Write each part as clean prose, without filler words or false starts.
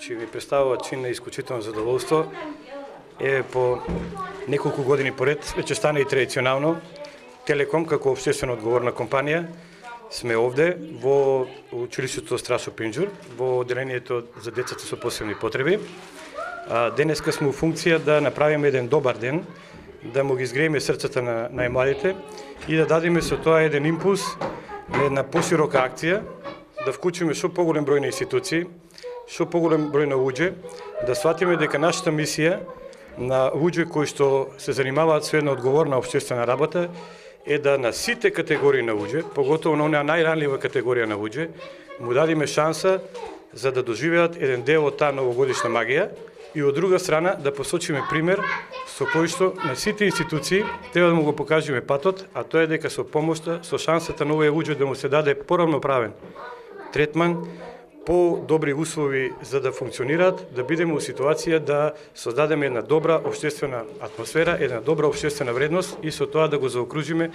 Значи ми представува чин на исклучително задоволство. По неколку години поред, веќе стана и традиционално, Телеком како општествено одговорна компанија сме овде во училиштето Страшо Пинџур, во одделението за децата со посебни потреби. Денеска сме у функција да направиме еден добар ден, да му ги изгрееме срцата на најмладите и да дадеме со тоа еден импулс на една поширока акција, да вклучиме што поголем број на институции, што поголем број на луѓе, да сватиме дека нашата мисија на луѓе кои што се занимаваат со една одговорна општествена работа е да на сите категории на луѓе, поготово на онаа најранлива категорија на луѓе, му дадиме шанса за да доживеат еден дел од таа новогодишна магија и од друга страна да посочиме пример со кој што на сите институции треба да му го покажеме патот, а тоа е дека со помошта, со шансата на овие луѓе да му се даде поравноправен третман, по-добри услови за да функционираат, да бидеме у ситуација да создадеме една добра општествена атмосфера, една добра општествена вредност и со тоа да го заокружиме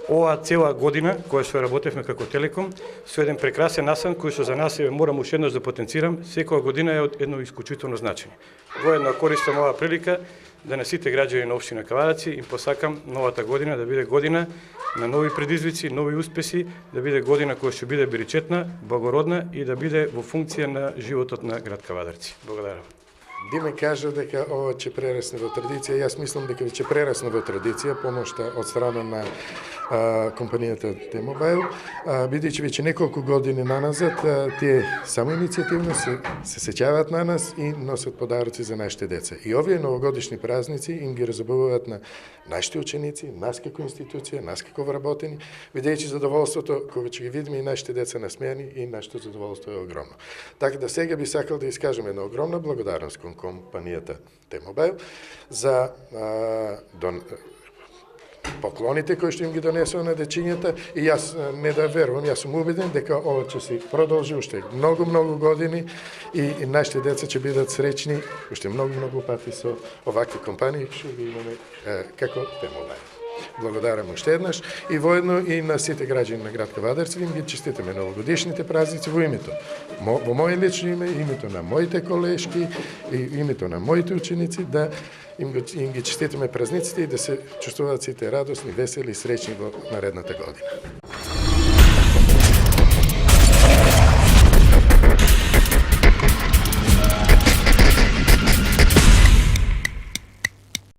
оваа цела година која што работевме како Телеком со еден прекрасен настан кој што за нас морам уште еднаш да потенцирам, секоја година е од едно исклучително значење. Воедно користам оваа прилика да на сите граѓани на општина Кавараци им посакам новата година да биде година на нови предизвици, нови успеси, да биде година која ќе биде беричетна, благородна и да биде во функција на животот на град Кавадарци. Благодарам. Диме кажа дека ова ќе прерасне во традиција. Јас мислам дека ќе прерасне во традиција помошта од страна на компанијата T-Mobile, бидејќи веќе неколку години наназад тие само иницијативно се сеќаваат на нас и носат подароци за нашите деца. И овие новогодишни празници им ги разобувуваат на нашите ученици, нас како институција, нас како вработени, бидејќи задоволството кога ќе ги видиме и нашите деца насмејани и нашето задоволство е огромно. Така да сега би сакал да искажам една огромна благодарност кон компанијата T-Mobile за поклоните кои што им ги донесува на дечињата и јас не да верувам, јас сум убеден дека ова ќе се продолжи уште многу години и нашите деца ќе бидат среќни уште многу пати со овакви компании што ги имаме како T-Mobile. Благодарам уште еднаш и воедно и на сите граѓани на град Кавадарци им ги честитаме новогодишните празници во името, во моје лично име, името на моите колешки и името на моите ученици, да им ги честитаме празниците и да се чувствуваат сите радосни, весели и среќни во наредната година.